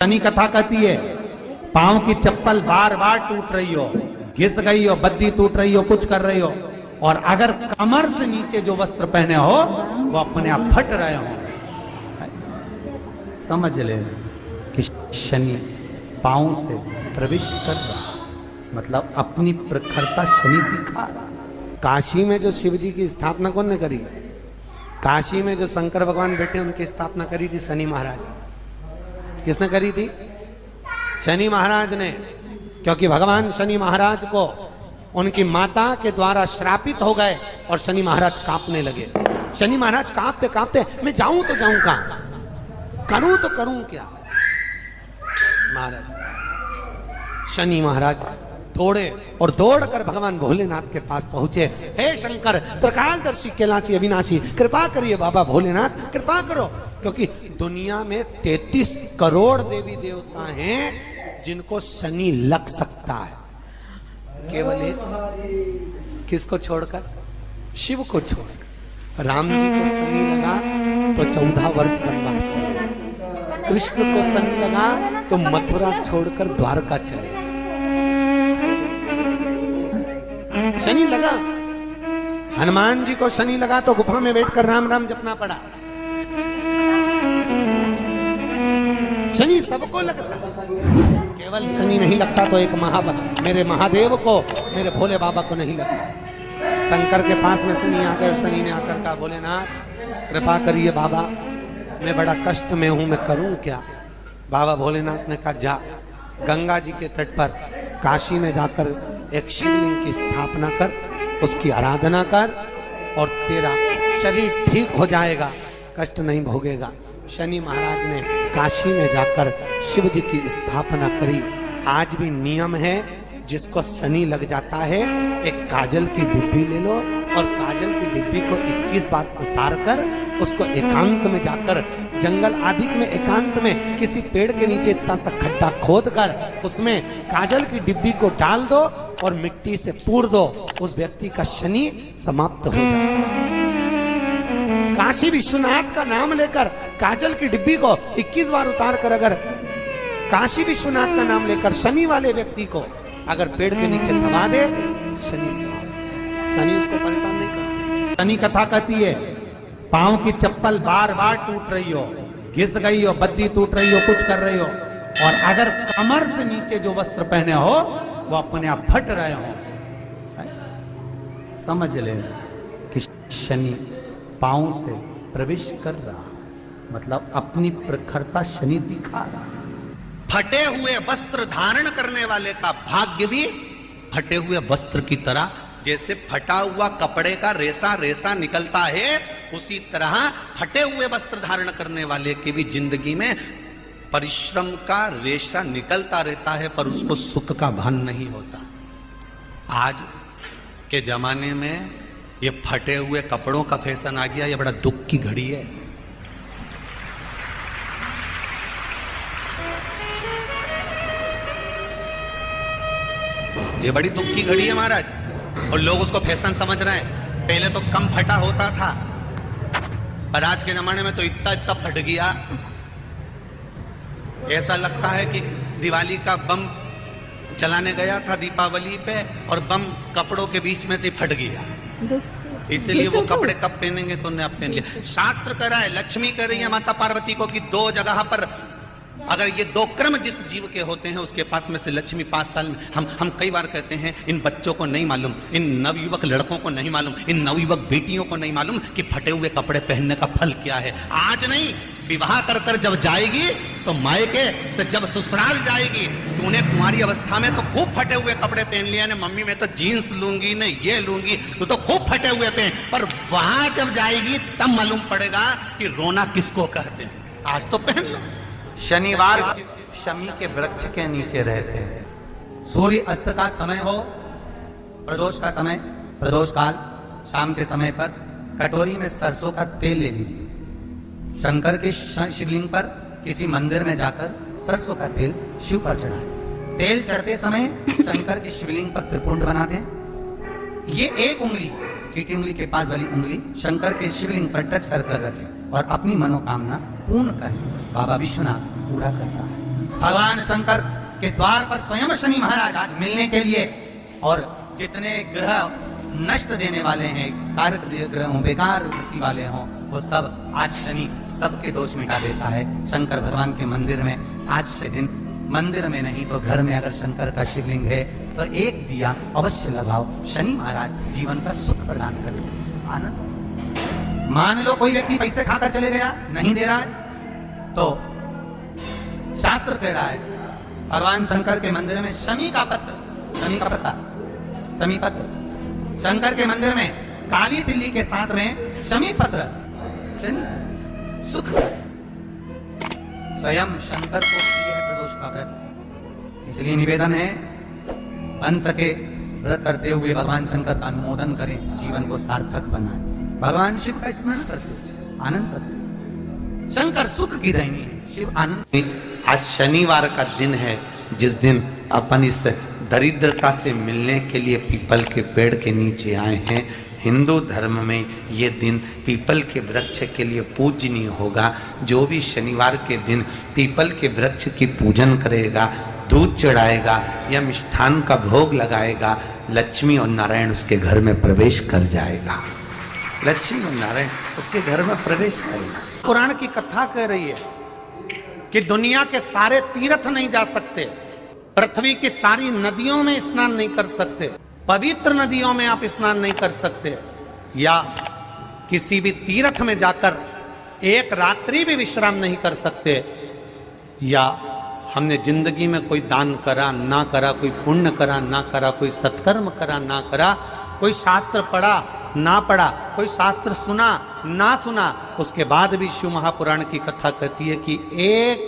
शनि कथा कहती है पांव की चप्पल बार बार टूट रही हो, घिस गई हो, बद्दी टूट रही हो, कुछ कर रही हो, और अगर कमर से नीचे जो वस्त्र पहने हो वो अपने आप फट रहे हो, समझ ले कि शनि पांव से प्रविष्ट कर रहा, मतलब अपनी प्रखरता शनि दिखा रहा। काशी में जो शिव जी की स्थापना कौन ने करी? काशी में जो शंकर भगवान बैठे उनकी स्थापना करी थी शनि महाराज। किसने करी थी? शनि महाराज ने, क्योंकि भगवान शनि महाराज को उनकी माता के द्वारा श्रापित हो गए और शनि महाराज कांपने लगे। शनि महाराज कांपते कांपते मैं जाऊं तो जाऊं कहां, करूं तो करूं क्या। महाराज शनि महाराज दौड़े और दौड़कर भगवान भोलेनाथ के पास पहुंचे। हे शंकर त्रिकालदर्शी कैलाशी अविनाशी, कृपा करिए बाबा भोलेनाथ, कृपा करो, क्योंकि दुनिया में 33 करोड़ देवी देवता हैं जिनको शनि लग सकता है, केवल एक किसको छोड़कर? शिव को छोड़कर। राम जी को शनि लगा तो 14 वर्ष वनवास चले, कृष्ण को शनि लगा तो मथुरा छोड़कर द्वारका चले। शनि लगा, हनुमान जी को शनि लगा तो गुफा में बैठकर राम राम जपना पड़ा। शनि सबको लगता, केवल शनि नहीं लगता तो एक मेरे महादेव को, मेरे भोले बाबा को नहीं लगता। शंकर के पास में शनि आकर, शनि ने आकर कहा भोलेनाथ कृपा करिए बाबा, मैं बड़ा कष्ट में हूं, मैं करूं क्या? बाबा भोलेनाथ ने कहा जा गंगा जी के तट पर काशी में जाकर एक शिवलिंग की स्थापना कर, उसकी आराधना कर और तेरा शरीर ठीक हो जाएगा, कष्ट नहीं भोगेगा। शनि महाराज ने काशी में जाकर शिव जी की स्थापना करी। आज भी नियम है, जिसको शनि लग जाता है एक काजल की डिब्बी ले लो और काजल की डिब्बी को 21 बार उतार कर उसको एकांत में जाकर, जंगल आदि में एकांत में किसी पेड़ के नीचे इतना सा खड्डा खोद कर उसमें काजल की डिब्बी को डाल दो और मिट्टी से पूर दो, उस व्यक्ति का शनि समाप्त हो जाता है। काशी विश्वनाथ का नाम लेकर काजल की डिब्बी को 21 बार उतार कर अगर काशी विश्वनाथ का नाम लेकर शनि वाले व्यक्ति को अगर पेड़ के नीचे दबा दे, शनि शनि उसको परेशान नहीं कर सकता। शनि कथा कहती है पांव की चप्पल बार बार टूट रही हो, घिस गई हो, बद्दी टूट रही हो, कुछ कर रही हो, और अगर कमर से नीचे जो वस्त्र पहने हो वो अपने आप फट रहे हो, समझ ले कि शनि पांव से प्रवेश कर रहा, मतलब अपनी प्रखरता शनि दिखा रहा। फटे हुए वस्त्र धारण करने वाले का भाग्य भी फटे हुए वस्त्र की तरह, जैसे फटा हुआ कपड़े का रेसा रेसा निकलता है, उसी तरह फटे हुए वस्त्र धारण करने वाले की भी जिंदगी में परिश्रम का रेशा निकलता रहता है, पर उसको सुख का भान नहीं होता। आज के जमाने में ये फटे हुए कपड़ों का फैशन आ गया, ये बड़ा दुख की घड़ी है। ये बड़ी दुख की घड़ी है महाराज, और लोग उसको फैशन समझ रहे हैं। पहले तो कम फटा होता था, पर आज के जमाने में तो इतना इतना फट गया, ऐसा लगता है कि दिवाली का बम चलाने गया था दीपावली पे और बम कपड़ों के बीच में से फट गया, इसलिए वो कपड़े कब पहनेंगे तो अब पहन लिया। शास्त्र कह रहा है, लक्ष्मी कह रही है माता पार्वती को कि 2 जगह पर अगर ये 2 क्रम जिस जीव के होते हैं उसके पास में से लक्ष्मी 5 साल में, हम कई बार कहते हैं इन बच्चों को नहीं मालूम, इन नवयुवक लड़कों को नहीं मालूम, इन नवयुवक बेटियों को नहीं मालूम कि फटे हुए कपड़े पहनने का फल क्या है। आज नहीं, विवाह कर कर जब जाएगी तो मायके से जब ससुराल जाएगी तो उन्हें कुंवारी अवस्था में तो खूब फटे हुए कपड़े पहन लिया, मम्मी मैं तो जीन्स लूंगी, न ये लूंगी, तो खूब फटे हुए पहन, पर वहां जब जाएगी तब मालूम पड़ेगा कि रोना किसको कहते हैं। आज तो पहन लो। शनिवार शमी के वृक्ष के नीचे रहते हैं, सूर्य अस्त का समय हो, प्रदोष का समय, प्रदोष काल शाम के समय पर कटोरी में सरसों का तेल ले लीजिए, शंकर के शिवलिंग पर किसी मंदिर में जाकर सरसों का तेल शिव पर चढ़ाएं। तेल चढ़ते समय शंकर के शिवलिंग पर त्रिपुंड बना दें। ये एक उंगली, चीटी उंगली के पास वाली उंगली शंकर के शिवलिंग पर टच कर रखें और अपनी मनोकामना पूर्ण करें। बाबा विश्वनाथ पूरा करता है। भगवान शंकर के द्वार पर स्वयं शनि महाराज आज मिलने के लिए, और जितने ग्रह नष्ट देने वाले हैं, कारक ग्रह हों, बेकार वृत्ति वाले हों, वो सब आज शनि सबके दोष मिटा देता है। शंकर भगवान के मंदिर में आज से दिन, मंदिर में नहीं तो घर में अगर शंकर का शिवलिंग है तो एक दिया अवश्य लगाओ। शनि महाराज जीवन का सुख प्रदान करें, आनंद। मान लो कोई व्यक्ति पैसे खाकर चले गया, नहीं दे रहा है, तो शास्त्र कह रहा है भगवान शंकर के मंदिर में शमी का पत्र, शमी का पत्ता, शमी पत्र, शंकर के मंदिर में काली तिल्ली के साथ में शमी पत्र, शनि सुख। स्वयं शंकर को प्रिय है प्रदोष का व्रत, इसलिए निवेदन है बन सके व्रत करते हुए भगवान शंकर का अनुमोदन करें, जीवन को सार्थक बनाएं, भगवान शिव का स्मरण करते आनंद करते। शंकर सुख की देनी है, शिव आनंद। आज शनिवार का दिन है जिस दिन अपन इस दरिद्रता से मिलने के लिए पीपल के पेड़ के नीचे आए हैं। हिंदू धर्म में ये दिन पीपल के वृक्ष के लिए पूजनीय होगा। जो भी शनिवार के दिन पीपल के वृक्ष की पूजन करेगा, दूध चढ़ाएगा या मिष्ठान का भोग लगाएगा, लक्ष्मी और नारायण उसके घर में प्रवेश कर जाएगा। लक्ष्मी और नारायण उसके घर में प्रवेश करेगा। पुराण की कथा कह रही है कि दुनिया के सारे तीर्थ नहीं जा सकते, पृथ्वी की सारी नदियों में स्नान नहीं कर सकते, पवित्र नदियों में आप स्नान नहीं कर सकते, या किसी भी तीर्थ में जाकर एक रात्रि भी विश्राम नहीं कर सकते, या हमने जिंदगी में कोई दान करा ना करा, कोई पुण्य करा ना करा, कोई सत्कर्म करा ना करा, कोई शास्त्र पढ़ा ना पढ़ा, कोई शास्त्र सुना ना सुना, उसके बाद भी शिव महापुराण की कथा कहती है कि एक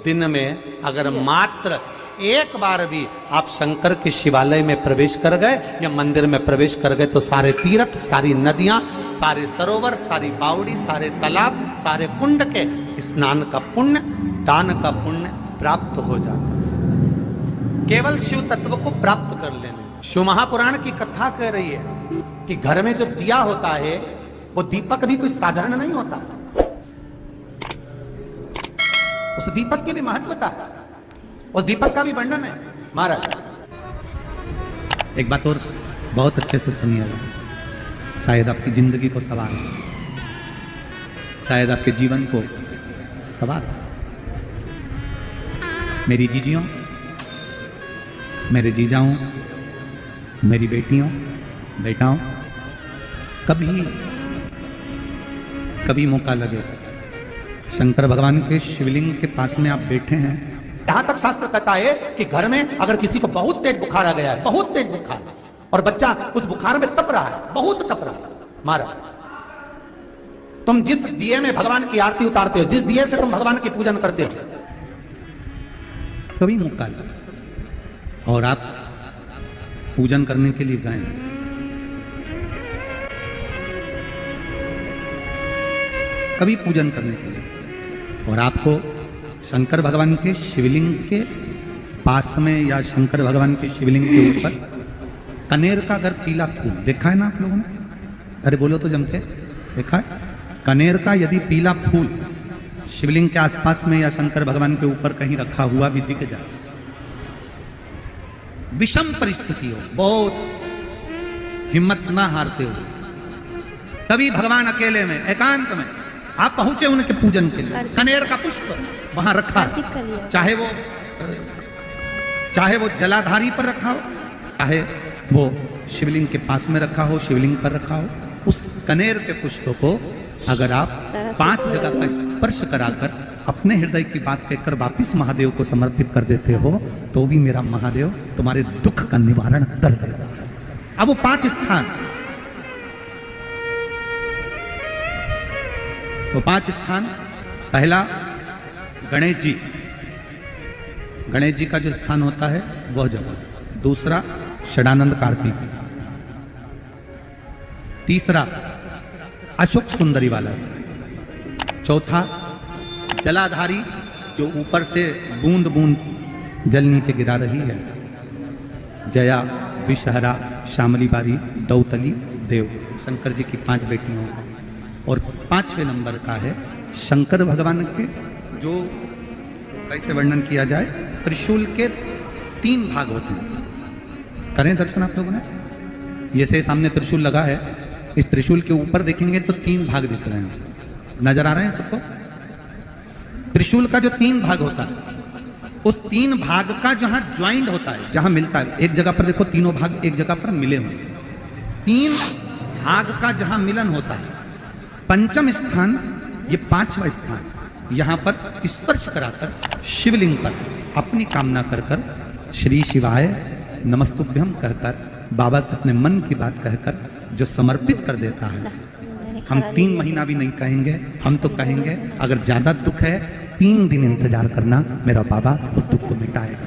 दिन में अगर मात्र एक बार भी आप शंकर के शिवालय में प्रवेश कर गए या मंदिर में प्रवेश कर गए तो सारे तीर्थ, सारी नदियां, सारे सरोवर, सारी बावड़ी, सारे तालाब, सारे कुंड के स्नान का पुण्य, दान का पुण्य प्राप्त हो जाता है, केवल शिव तत्व को प्राप्त कर लेने। शिव महापुराण की कथा कह रही है कि घर में जो दिया होता है वो दीपक भी कोई साधारण नहीं होता, उस दीपक की भी महत्वता है, उस दीपक का भी वर्णन है। महाराज एक बात और बहुत अच्छे से सुनिएगा, शायद आपकी जिंदगी को सवार, शायद आपके जीवन को सवार। मेरी जीजियों, मेरे जीजाओं, मेरी बेटियों, बेटाओं, कभी मौका लगे शंकर भगवान के शिवलिंग के पास में आप बैठे हैं, यहां तक शास्त्र कहता है कि घर में अगर किसी को बहुत तेज बुखार आ गया है, बहुत तेज बुखार, और बच्चा उस बुखार में तप रहा है, बहुत तप रहा है, महाराज तुम जिस दिए में भगवान की आरती उतारते हो, जिस दिए से तुम भगवान की पूजन करते हो, कभी मौका लगे और आप पूजन करने के लिए गए, कभी पूजन करने के लिए, और आपको शंकर भगवान के शिवलिंग के पास में या शंकर भगवान के शिवलिंग के ऊपर कनेर का अगर पीला फूल देखा है ना आप लोगों ने, अरे बोलो तो जम के, देखा है? कनेर का यदि पीला फूल शिवलिंग के आसपास में या शंकर भगवान के ऊपर कहीं रखा हुआ भी दिख जाए, विषम परिस्थिति हो, बहुत हिम्मत ना हारते हुए, तभी भगवान अकेले में एकांत में आप पहुंचे उनके पूजन के लिए, कनेर का पुष्प वहां रखा, चाहे वो जलाधारी पर रखा हो, चाहे वो शिवलिंग के पास में रखा हो, शिवलिंग पर रखा हो, उस कनेर के पुष्प को अगर आप 5 जगह का स्पर्श कराकर अपने हृदय की बात कहकर वापिस महादेव को समर्पित कर देते हो, तो भी मेरा महादेव तुम्हारे दुख का निवारण कर देगा। अब वो 5 स्थान, वो 5 स्थान, पहला गणेश जी, गणेश जी का जो स्थान होता है वह जगह, दूसरा षडानंद कार्तिक, तीसरा अशोक सुंदरी वाला, चौथा जलाधारी जो ऊपर से बूंद बूंद जल नीचे गिरा रही है, जया, विषहरा, श्यामली बारी, दौतली, देव, शंकर जी की 5 बेटियों का, और 5वें नंबर का है शंकर भगवान के जो कैसे वर्णन किया जाए? त्रिशूल के 3 भाग होते हैं। करें दर्शन आप लोगों ने? ये से सामने त्रिशूल लगा है, इस त्रिशूल के ऊपर देखेंगे तो 3 भाग दिख रहे हैं, नजर आ रहे हैं सबको? त्रिशूल का जो 3 भाग होता है, उस 3 भाग का जहां ज्वाइंट होता है, जहां मिलता है, एक जगह पर देखो तीनों भाग एक जगह पर मिले हुए हैं, 3 भाग का जहां मिलन होता है, पंचम स्थान, ये 5वां स्थान, यहां पर स्पर्श कराकर शिवलिंग पर अपनी कामना कर कर श्री शिवाय नमस्तुभ्यम कहकर बाबा से अपने मन की बात कहकर जो समर्पित कर देता है, हम 3 महीना भी नहीं कहेंगे, हम तो कहेंगे अगर ज्यादा दुख है 3 दिन इंतजार करना, मेरा बाबा उस दुख को मिटाएगा।